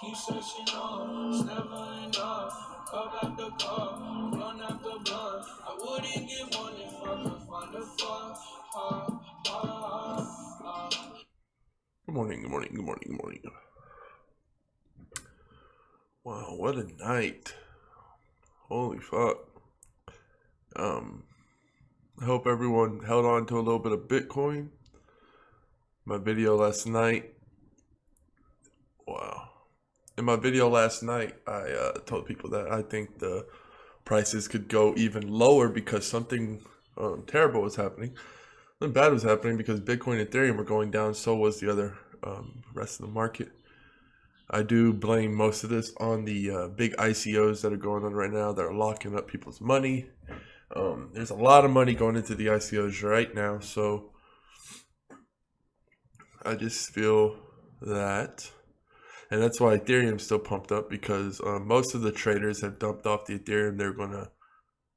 keep searching on, it's never enough. Cup after cup, blunt after blunt. I wouldn't get one if I could find a fuck. Good morning, good morning, good morning, good morning. Wow, what a night. Holy fuck. I hope everyone held on to a little bit of Bitcoin. My video last night. Wow. In my video last night, I told people that I think the prices could go even lower because something terrible was happening. Something bad was happening because Bitcoin and Ethereum were going down, so was the other rest of the market. I do blame most of this on the big ICOs that are going on right now that are locking up people's money. There's a lot of money going into the ICOs right now, so I just feel that, and that's why Ethereum's still pumped up, because most of the traders have dumped off the Ethereum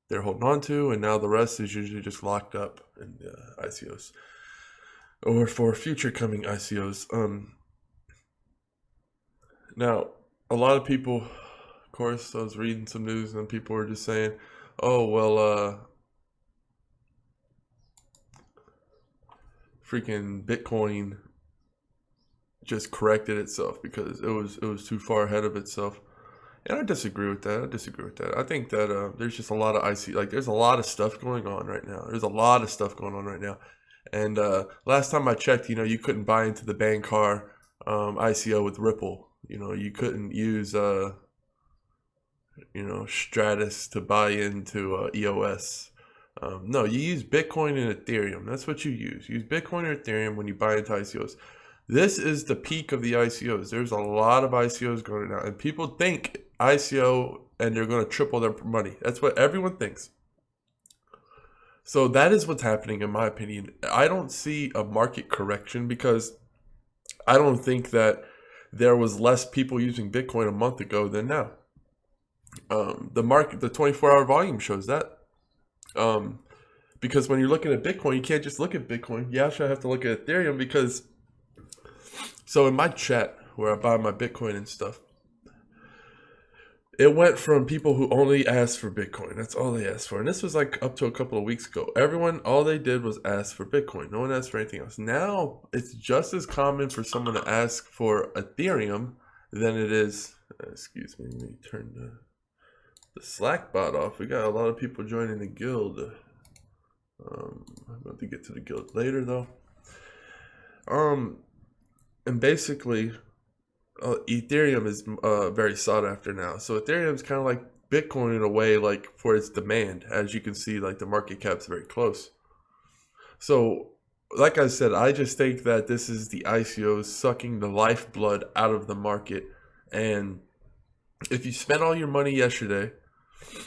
they're holding on to, and now the rest is usually just locked up in the ICOs or for future coming ICOs. Now, a lot of people, of course, I was reading some news and people were just saying, oh, well, freaking Bitcoin just corrected itself because it was too far ahead of itself. And I disagree with that. I think that there's just a lot of there's a lot of stuff going on right now. And last time I checked, you couldn't buy into the Bankar ICO with Ripple. You couldn't use Stratus to buy into EOS. No, you use Bitcoin and Ethereum. That's what you use. Use Bitcoin or Ethereum when you buy into ICOs. This is the peak of the ICOs. There's a lot of ICOs going on, and people think ICO and they're going to triple their money. That's what everyone thinks. So that is what's happening, in my opinion. I don't see a market correction because I don't think that there was less people using Bitcoin a month ago than now. The 24-hour volume shows that. Because when you're looking at Bitcoin, you can't just look at Bitcoin. You actually have to look at Ethereum because... So in my chat, where I buy my Bitcoin and stuff, it went from people who only asked for Bitcoin. That's all they asked for. And this was like up to a couple of weeks ago. Everyone, all they did was ask for Bitcoin. No one asked for anything else. Now, it's just as common for someone to ask for Ethereum than it is... excuse me, let me turn the Slack bot off. We got a lot of people joining the guild. I'm about to get to the guild later, though. And basically, Ethereum is very sought after now. So Ethereum is kind of like Bitcoin in a way, like for its demand. As you can see, like the market cap's very close. So, like I said, I just think that this is the ICOs sucking the lifeblood out of the market. And if you spent all your money yesterday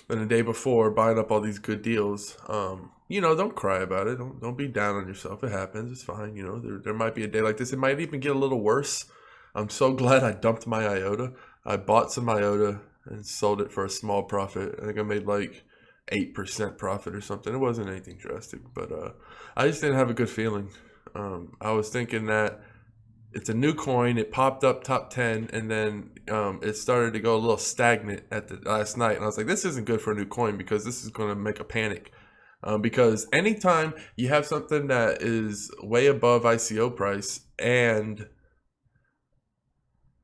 and the day before buying up all these good deals, don't cry about it. Don't be down on yourself. It happens. It's fine. There might be a day like this. It might even get a little worse. I'm so glad I dumped my IOTA. I bought some IOTA and sold it for a small profit. I think I made like 8% profit or something. It wasn't anything drastic, but I just didn't have a good feeling. I was thinking that it's a new coin. It popped up top 10, and then it started to go a little stagnant at the last night. And I was like, this isn't good for a new coin because this is going to make a panic. Because anytime you have something that is way above ICO price and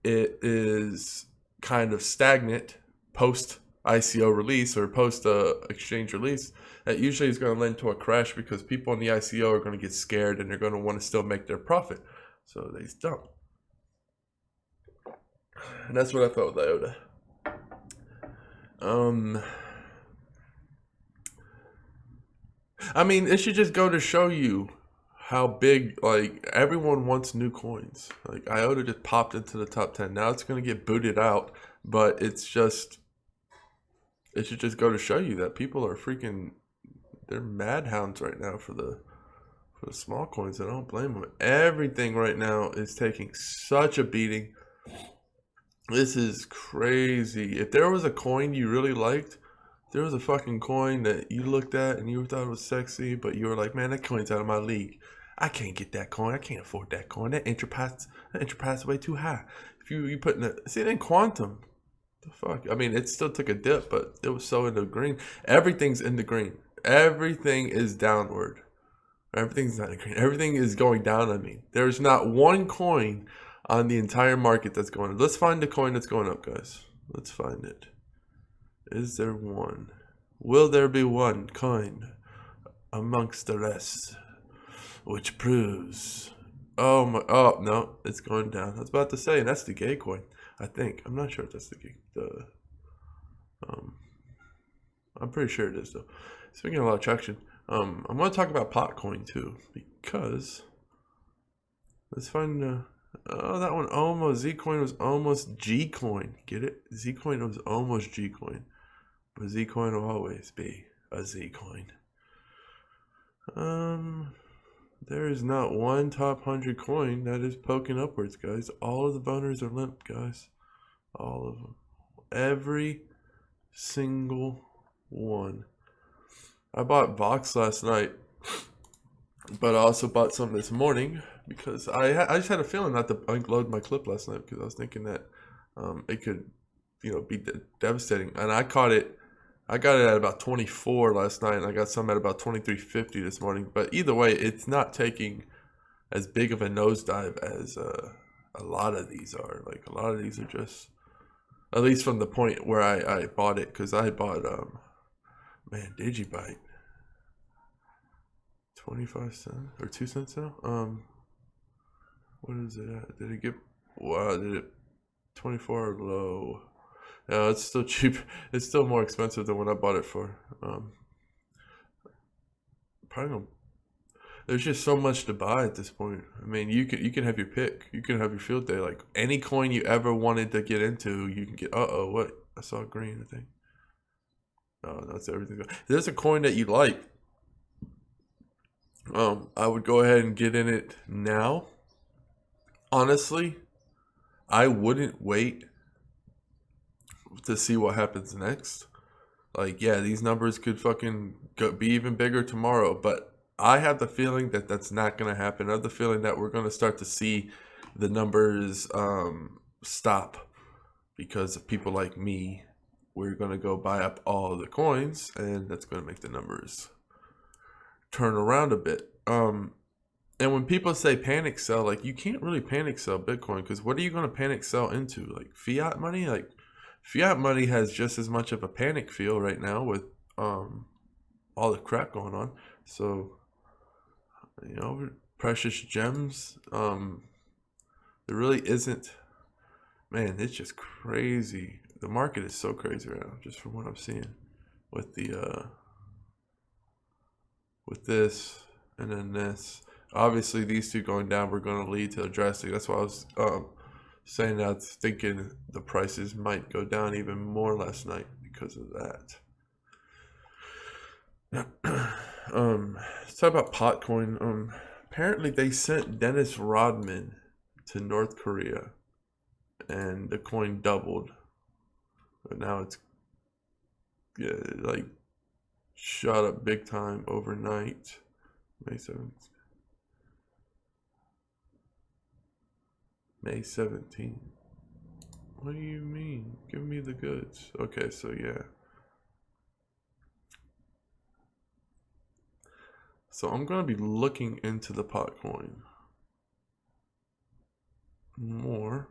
it is kind of stagnant post ICO release or post exchange release, that usually is going to lend to a crash because people in the ICO are going to get scared and they're going to want to still make their profit. So they dump. And that's what I felt with IOTA. I mean, it should just go to show you how big, like, everyone wants new coins. Like, IOTA just popped into the top 10. Now it's going to get booted out, but it should just go to show you that people are they're madhounds right now for the small coins. I don't blame them. Everything right now is taking such a beating. This is crazy. If there was a coin you really liked, there was a fucking coin that you looked at and you thought it was sexy, but you were like, man, that coin's out of my league. I can't get that coin. I can't afford that coin. That entry price is way too high. If you put in see, it in quantum. The fuck? I mean, it still took a dip, but it was so in the green. Everything's in the green. Everything is downward. Everything's not in the green. Everything is going down on me. There's not one coin on the entire market that's going up. Let's find the coin that's going up, guys. Let's find it. Is there one? Will there be one coin amongst the rest which proves? Oh my! Oh no, it's going down. I was about to say, and that's the gay coin. I think. I'm not sure if that's um. I'm pretty sure it is though. It's been getting a lot of traction. I'm going to talk about pot coin too because let's find oh, that one almost Z coin was almost G coin. Get it? Z coin was almost G coin, but Z coin will always be a Z coin. There is not one top 100 coin that is poking upwards, guys. All of the boners are limp, guys. All of them. Every single one. I bought Vox last night, but I also bought some this morning because I just had a feeling not to unload my clip last night because I was thinking that it could, be devastating. And I got it at about 24 last night, and I got some at about 23.50 this morning. But either way, it's not taking as big of a nosedive as a lot of these are. Like a lot of these are just, at least from the point where I bought it, because I bought Digibyte 25 cents or 2 cents now. What is it at? Did it get? Wow, did it 24 low? No, it's still cheap. It's still more expensive than when I bought it for. Probably don't. There's just so much to buy at this point. I mean, you can have your pick. You can have your field day. Like any coin you ever wanted to get into, you can get. What? I saw green, I think. Oh, that's everything. There's a coin that you like. I would go ahead and get in it now. Honestly, I wouldn't wait to see what happens next. Like, yeah, these numbers could fucking be even bigger tomorrow, but I have the feeling that that's not going to happen. I have the feeling that we're going to start to see the numbers stop because of people like me. We're going to go buy up all the coins, and that's going to make the numbers turn around a bit. And when people say panic sell, like, you can't really panic sell Bitcoin, because what are you going to panic sell into? Like fiat money? Like fiat money has just as much of a panic feel right now with all the crap going on. So, precious gems, there really isn't. Man, it's just crazy. The market is so crazy right now, just from what I'm seeing with the with this and then this. Obviously, these two going down were going to lead to a drastic. That's why I was saying that I was thinking the prices might go down even more last night because of that. Let's talk about Potcoin. Apparently, they sent Dennis Rodman to North Korea, and the coin doubled. But now it's shot up big time overnight. May 7th. May 17th. What do you mean? Give me the goods. Okay, so yeah. So I'm going to be looking into the Potcoin more.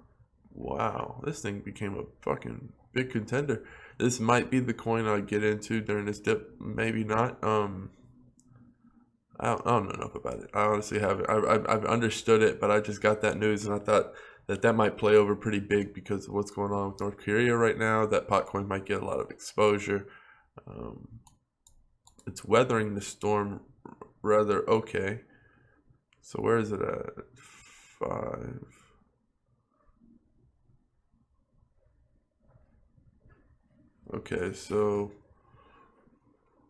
Wow, this thing became a fucking big contender. This might be the coin I get into during this dip. Maybe not. I don't know enough about it. I honestly haven't. I've understood it, but I just got that news, and I thought that might play over pretty big because of what's going on with North Korea right now. That Potcoin might get a lot of exposure. It's weathering the storm rather okay. So where is it at? 5. Okay, so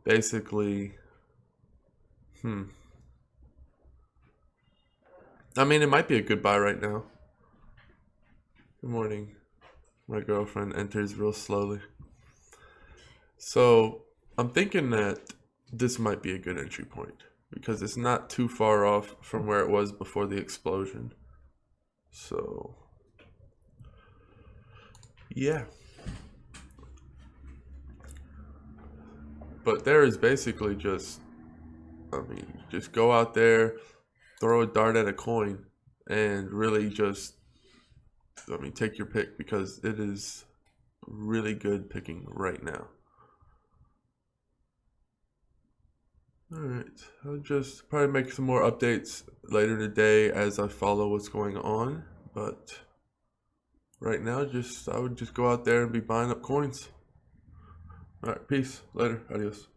basically, I mean, it might be a good buy right now. Good morning. My girlfriend enters real slowly. So I'm thinking that this might be a good entry point. because it's not too far off from where it was before the explosion. So, yeah. But there is basically just, I mean, just go out there, throw a dart at a coin, and really just, I mean, take your pick because it is really good picking right now. All right, I'll just probably make some more updates later today as I follow what's going on. But right now, I would just go out there and be buying up coins. All right, peace. Later. Adios.